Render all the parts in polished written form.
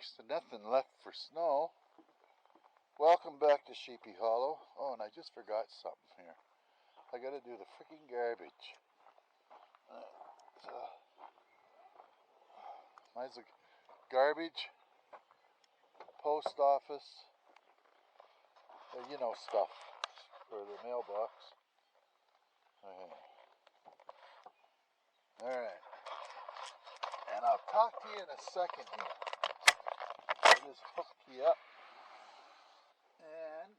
next to nothing left for snow. Welcome back to Sheepy Hollow. Oh, and I just forgot something here. I gotta do the freaking garbage. Mine's a garbage, post office, you know, stuff for the mailbox. Okay. Alright. And I'll talk to you in a second here. I'll just hook you up. And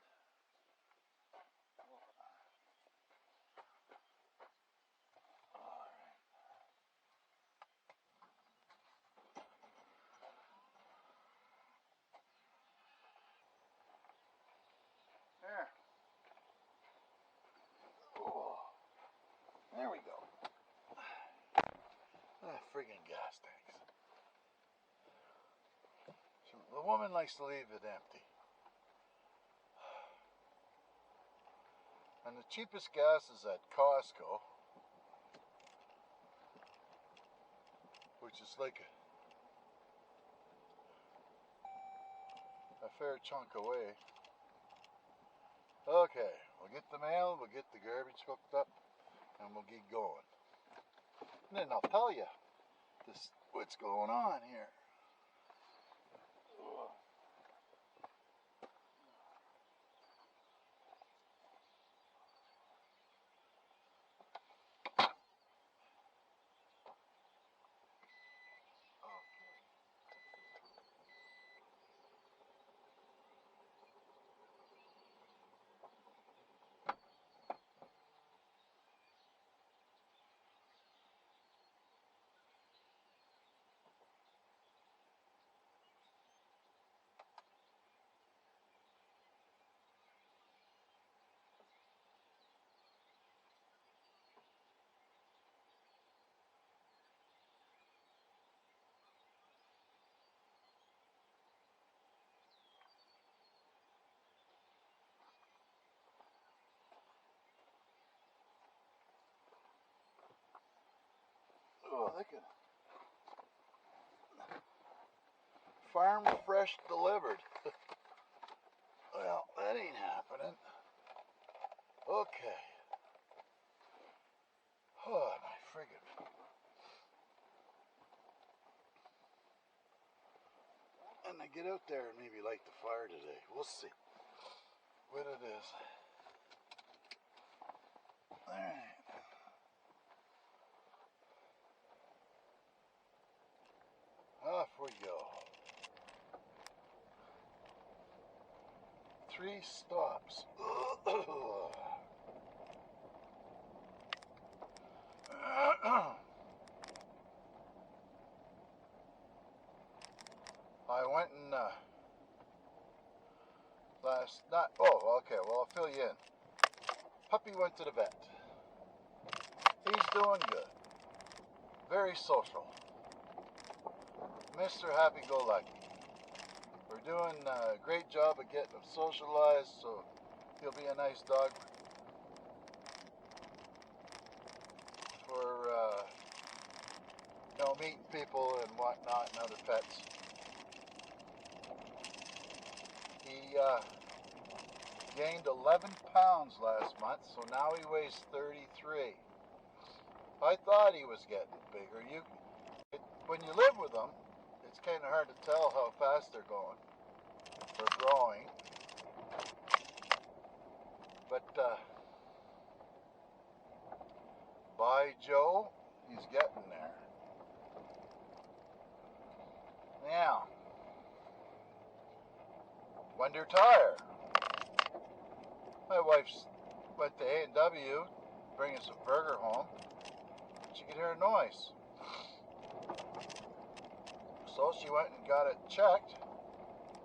there. Oh, there we go. Friggin' gas tanks. The woman likes to leave it empty. And the cheapest gas is at Costco, which is like a fair chunk away. Okay, we'll get the mail, we'll get the garbage hooked up, and we'll get going. And then I'll tell you what's going on here. Oh, they can farm fresh delivered. Well, that ain't happening. Okay. Oh, my friggin'. And I get out there and maybe light the fire today. We'll see what it is. Alright. Off we go. 3 stops. I went and last night. Oh, okay. Well, I'll fill you in. Puppy went to the vet. He's doing good. Very social. Mr. Happy-Go-Lucky. We're doing a great job of getting him socialized, so he'll be a nice dog for you know, meeting people and whatnot and other pets. He gained 11 pounds last month, so now he weighs 33. I thought he was getting bigger. When you live with them, it's kind of hard to tell how fast they're going or growing. But by Joe, he's getting there. Now, Wonder Tire. My wife went to A&W, bringing some burger home. She could hear a noise. So she went and got it checked.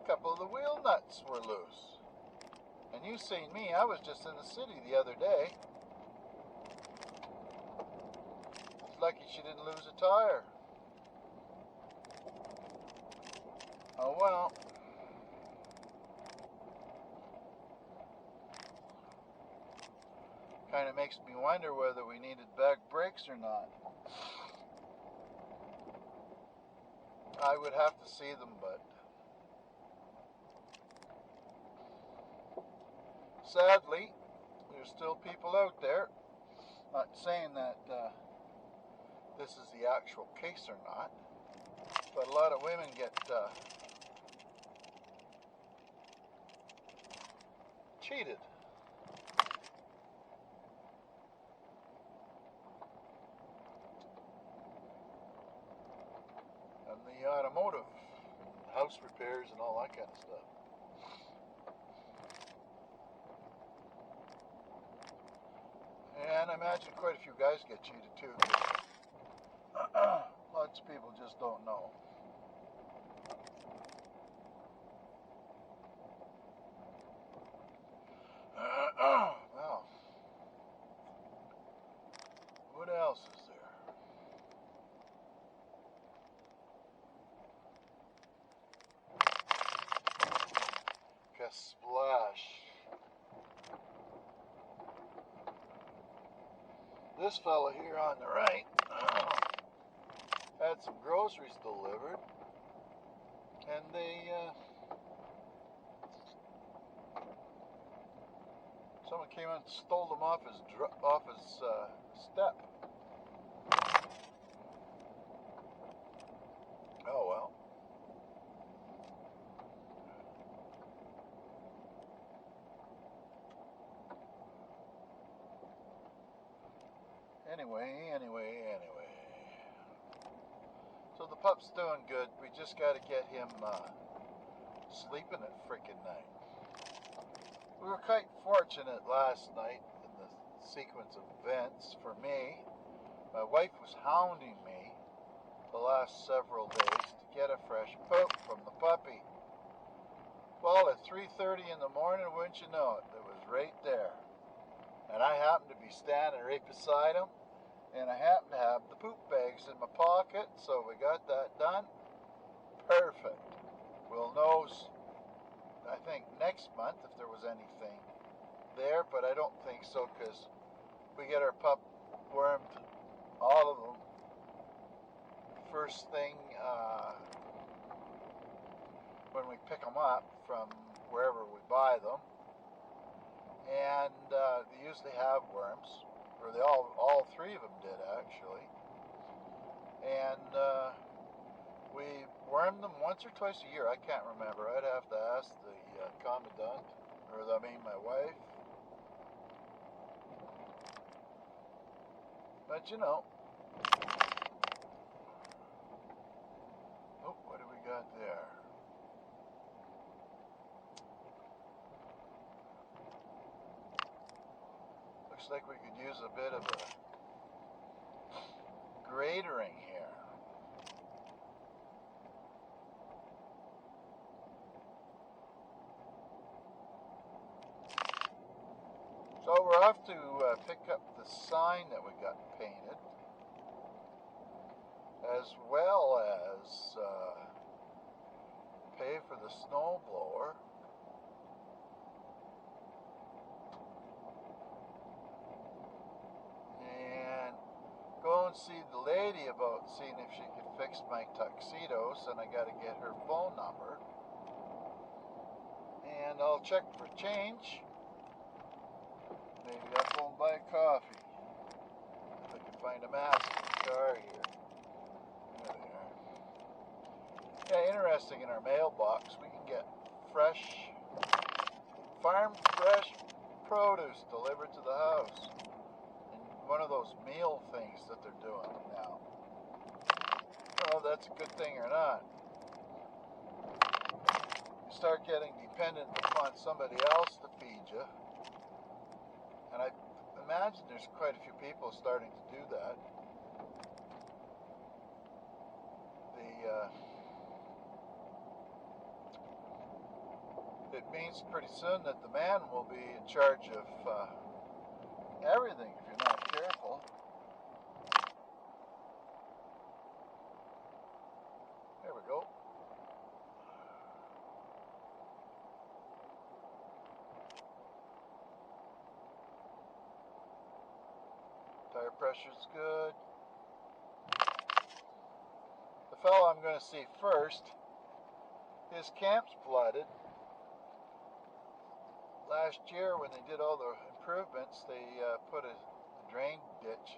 A couple of the wheel nuts were loose. And you seen me, I was just in the city the other day. It's lucky she didn't lose a tire. Oh well. Kind of makes me wonder whether we needed back brakes or not. I would have to see them, but sadly, there's still people out there. Not saying that this is the actual case or not, but a lot of women get cheated. And the automotive, house repairs and all that kind of stuff. And I imagine quite a few guys get cheated too. Lots of people just don't know. Well, what else is there? Splash. This fella here on the right had some groceries delivered, and someone came and stole them off his step. Oh well. Anyway. So the pup's doing good. We just got to get him sleeping at frickin' night. We were quite fortunate last night in the sequence of events for me. My wife was hounding me the last several days to get a fresh poop from the puppy. Well, at 3:30 in the morning, wouldn't you know it, it was right there. And I happened to be standing right beside him, and I happened to have the poop bags in my pocket, so we got that done. Perfect. We'll know, I think, next month if there was anything there, but I don't think so, because we get our pup wormed, all of them, first thing when we pick them up from wherever we buy them. And they usually have worms, or they all three of them did actually. And we worm them once or twice a year. I can't remember. I'd have to ask the commandant, or my wife. But you know. Oh, what do we got there? Looks like we could use a bit of a gratering here. So we're off to pick up the sign that we got painted, as well as pay for the snow blower. Go and see the lady about seeing if she could fix my tuxedos, and I got to get her phone number. And I'll check for change. Maybe I'll go and buy a coffee. If I can find a mask in the car here. There they are. Yeah, interesting, in our mailbox we can get farm fresh produce delivered to the house. One of those meal things that they're doing now. I don't know if that's a good thing or not. You start getting dependent upon somebody else to feed you. And I imagine there's quite a few people starting to do that. It means pretty soon that the man will be in charge of everything if you're not careful. There we go. Tire pressure's good. The fellow I'm going to see first, his camp's flooded. last year when they did all the improvements, they put a drain ditch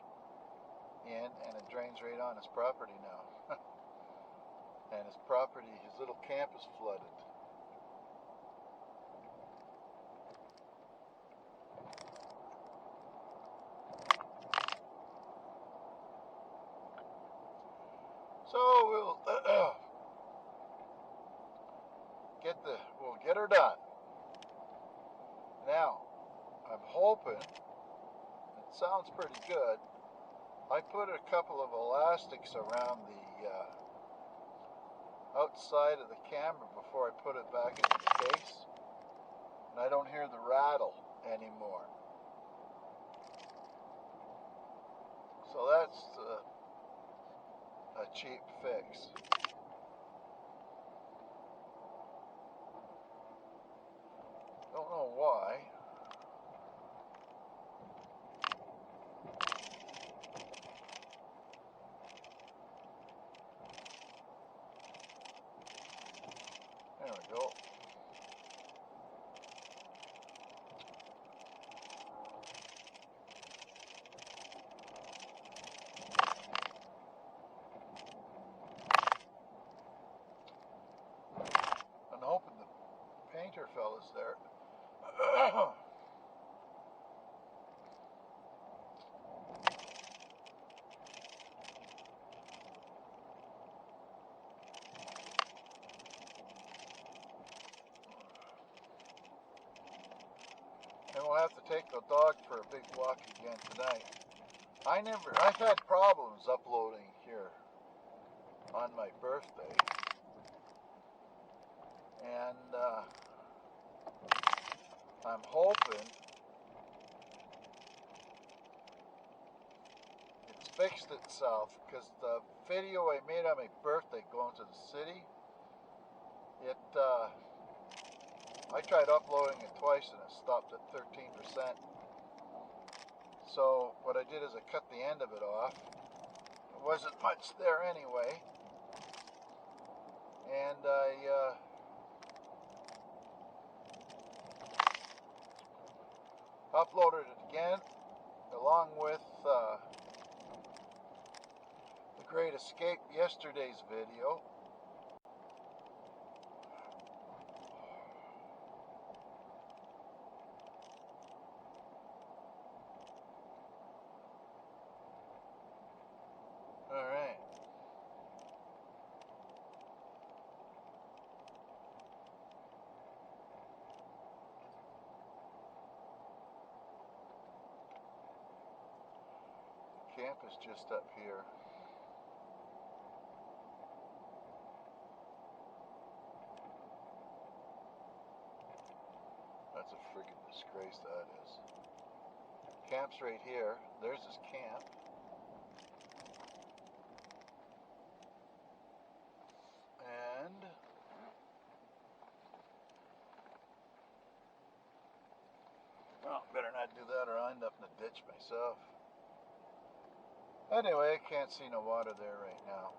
in, and it drains right on his property now. And his property, his little camp is flooded. So we'll we'll get her done. Now, I'm hoping, it sounds pretty good. I put a couple of elastics around the outside of the camera before I put it back into the case, and I don't hear the rattle anymore. So that's a cheap fix. Don't know why. There we go. I'm hoping the painter fella's there. And we'll have to take the dog for a big walk again tonight. I've had problems uploading here on my birthday. And I'm hoping it's fixed itself, because the video I made on my birthday going to the city, I tried uploading it twice and it stopped at 13%. So what I did is I cut the end of it off. There wasn't much there anyway. And I uploaded it again along with the Great Escape, yesterday's video. Alright. Camp is just up here. That's a friggin' disgrace, that is. Camp's right here. There's his camp. And well, better not do that or I'll end up in a ditch myself. Anyway, I can't see no water there right now.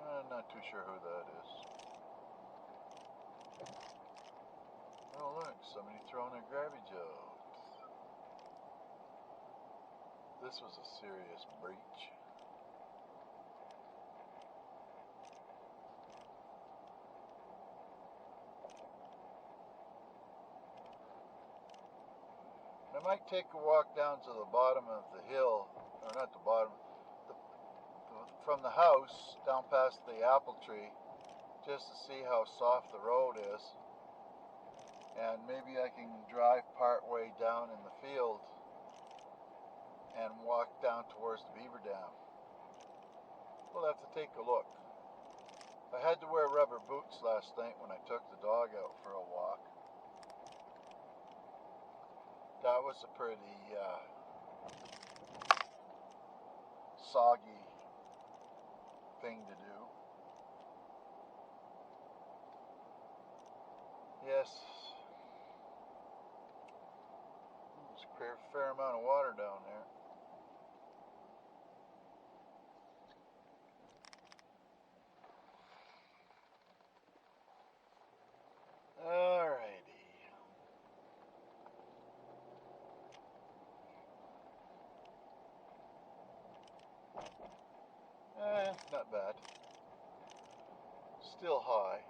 I'm not too sure who that is. Oh look, somebody throwing their garbage out. This was a serious breach. I might take a walk down to the bottom of the hill, or not the bottom, from the house down past the apple tree, just to see how soft the road is. And maybe I can drive part way down in the field and walk down towards the beaver dam. We'll have to take a look. I had to wear rubber boots last night when I took the dog out for a walk. That was a pretty soggy thing to do. Yes, there's a fair amount of water down there. Not bad. Still high.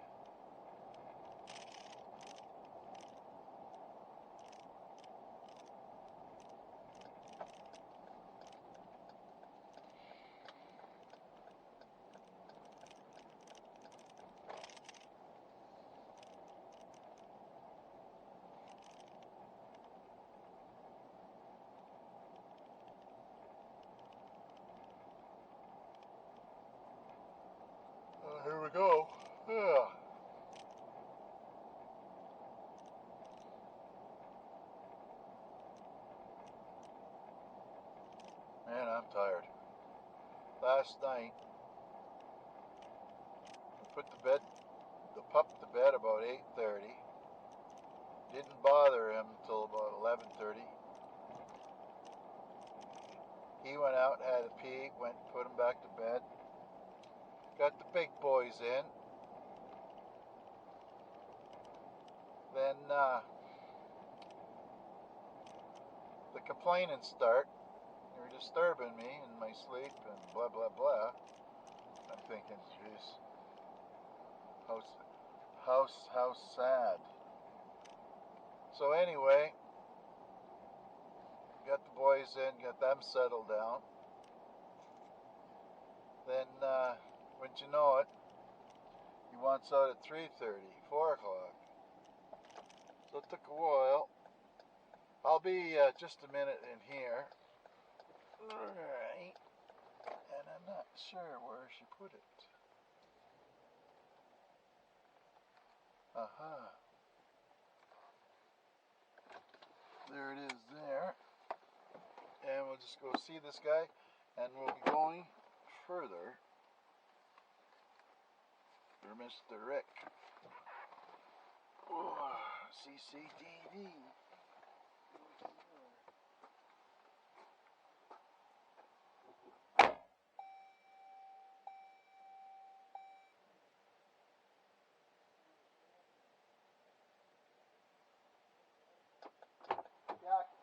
Here we go. Yeah. Man, I'm tired. Last night, I put the pup to bed about 8:30. Didn't bother him until about 11:30. He went out, had a pee, went and put him back to bed. Got the big boys in. Then the complainants start. You're disturbing me in my sleep and blah blah blah. I'm thinking, jeez, how sad. So anyway, got the boys in, got them settled down. Then, wouldn't you know it, he wants out at 3:30, 4 o'clock. So it took a while. I'll be just a minute in here. Alright. And I'm not sure where she put it. Aha. There it is there. And we'll just go see this guy, and we'll be going further for Mr. Rick. Oh, CCTV.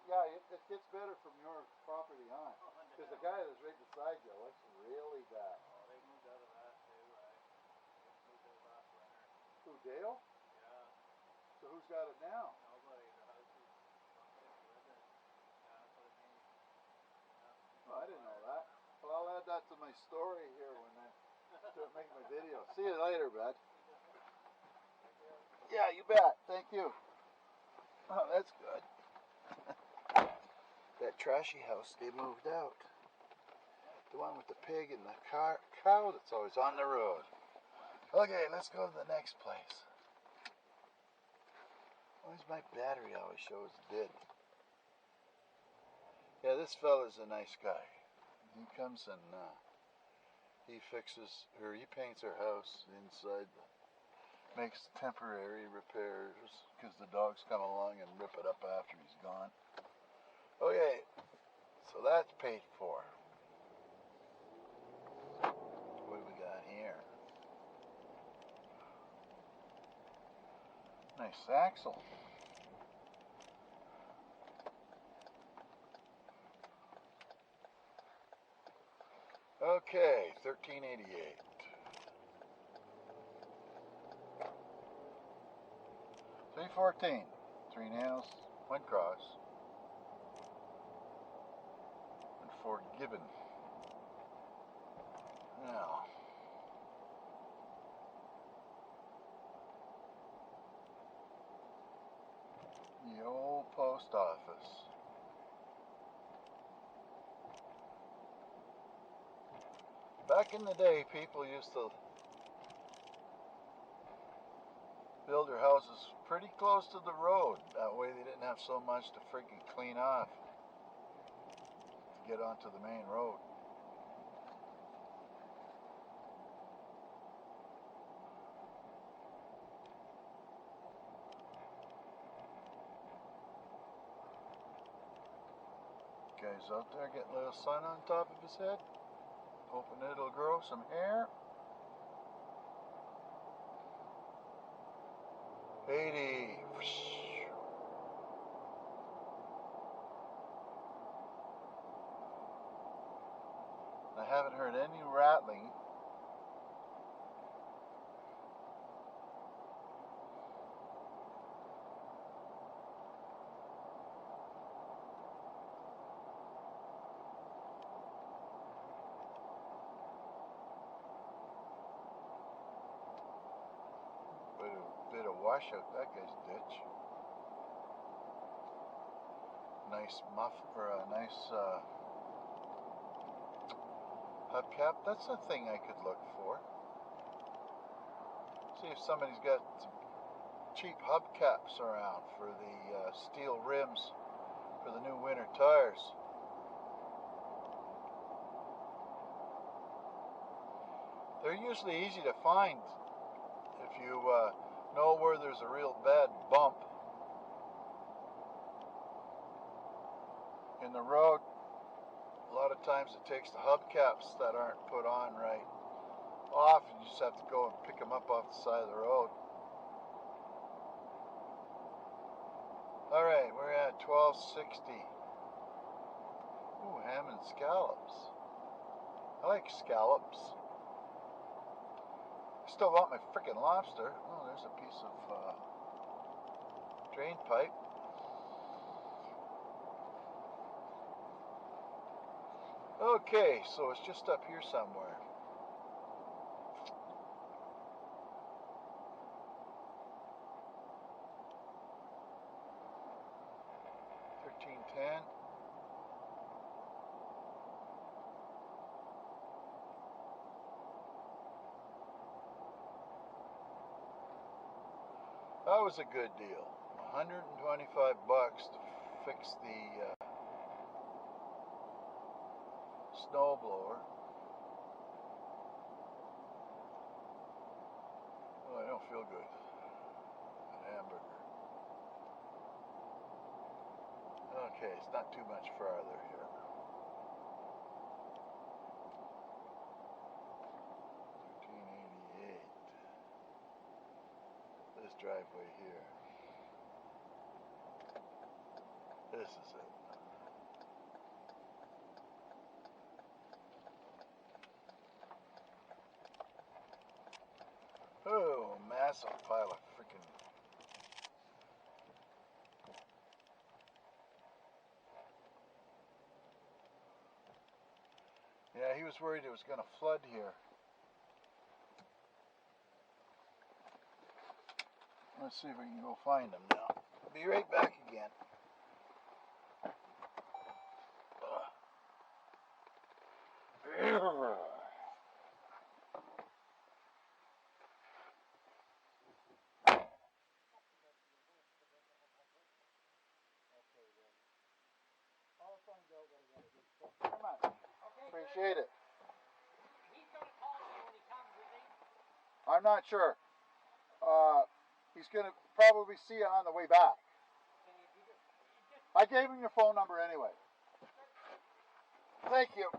Yeah, it gets better from your property on. Because the guy that's right beside you looks really bad. Oh, they moved out of that too, right? They moved out last winter. Who, Dale? Yeah. So who's got it now? Nobody. The house is something to live in. Yeah, that's what I mean. Yeah. Oh, I didn't know that. Well, I'll add that to my story here when I start making my video. See you later, bud. Yeah, you bet. Thank you. Oh, that's good. That trashy house, they moved out. The one with the pig and the cow that's always on the road. Okay, let's go to the next place. Why's my battery always shows dead? Yeah, this fella's a nice guy. He comes and he fixes, or he paints our house inside, makes temporary repairs because the dogs come along and rip it up after he's gone. Okay, so that's paid for. What do we got here? Nice axle. Okay, $13.88. 314. 3 nails, 1 cross, and forgiven. Now, the old post office. Back in the day, people used to build their houses pretty close to the road. That way they didn't have so much to freaking clean off to get onto the main road. Guy's out there getting a little sun on top of his head. Hoping it'll grow some hair. 80. I haven't heard any rattling. Bit of washout that guy's ditch. Nice muff or a nice hubcap. That's a thing I could look for. See if somebody's got some cheap hubcaps around for the steel rims for the new winter tires. They're usually easy to find if you know where there's a real bad bump in the road. A lot of times it takes the hubcaps that aren't put on right off, and you just have to go and pick them up off the side of the road. Alright, we're at 1260. Ooh, ham and scallops. I like scallops. Still want my frickin' lobster. Oh, there's a piece of drain pipe. Okay, so it's just up here somewhere. $13.10. That was a good deal. $125 to fix the snowblower. Oh, I don't feel good. That hamburger. Okay, it's not too much farther here. $13.88. This driveway here. This is it. Oh, massive pile of freaking. Yeah, he was worried it was going to flood here. Let's see if we can go find him now. Be right back again. Come on. Appreciate it. He's gonna call you when he comes, is he? I'm not sure. He's going to probably see you on the way back. I gave him your phone number anyway. Thank you.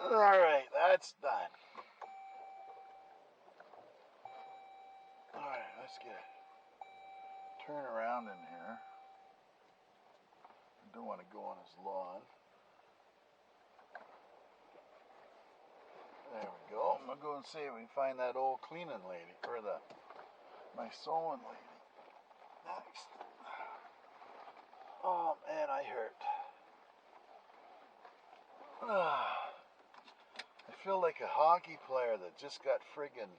Alright, that's done. Alright, let's get a turn around in here. I don't want to go on his lawn. There we go. I'm going to go and see if we can find that old cleaning lady, or my sewing lady. Next. Oh man, I hurt. I feel like a hockey player that just got friggin'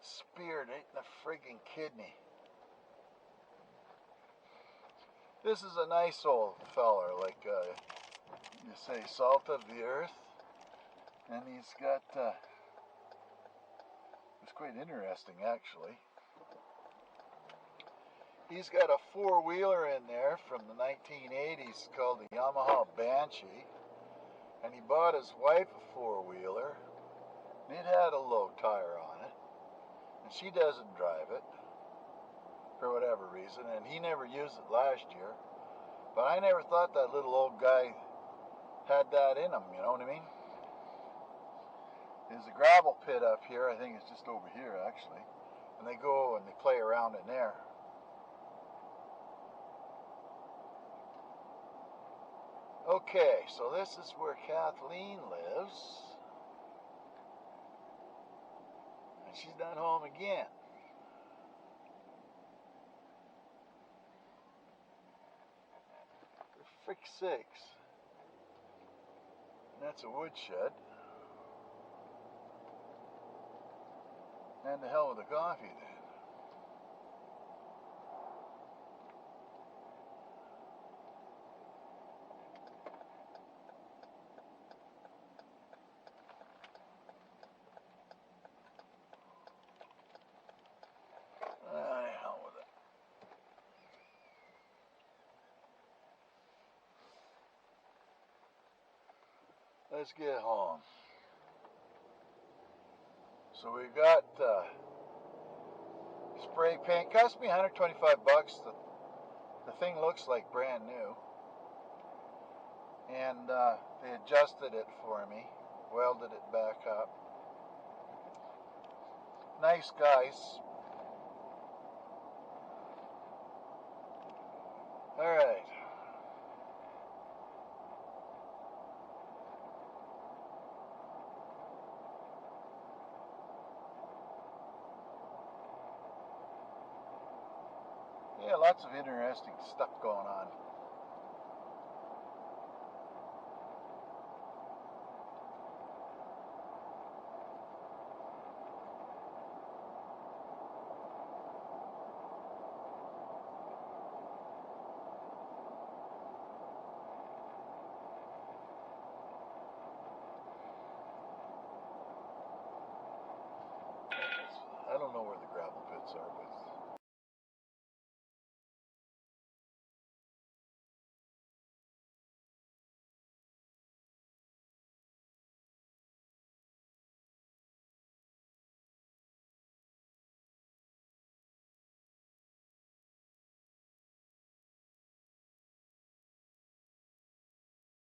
speared right in the friggin' kidney. This is a nice old feller, like you say, salt of the earth. And he's got, it's quite interesting actually. He's got a four-wheeler in there from the 1980s called the Yamaha Banshee. And he bought his wife a four-wheeler. And it had a low tire on it. And she doesn't drive it for whatever reason. And he never used it last year. But I never thought that little old guy had that in him, you know what I mean? There's a gravel pit up here. I think it's just over here actually. And they go and they play around in there. Okay, so this is where Kathleen lives. And she's not home again. For frick's sakes. And that's a woodshed. And the hell with the coffee then. Hell with it. Let's get home. So we got spray paint. Cost me $125. The thing looks like brand new. And they adjusted it for me. Welded it back up. Nice guys. Alright. Yeah, lots of interesting stuff going on. I don't know where the gravel pits are, but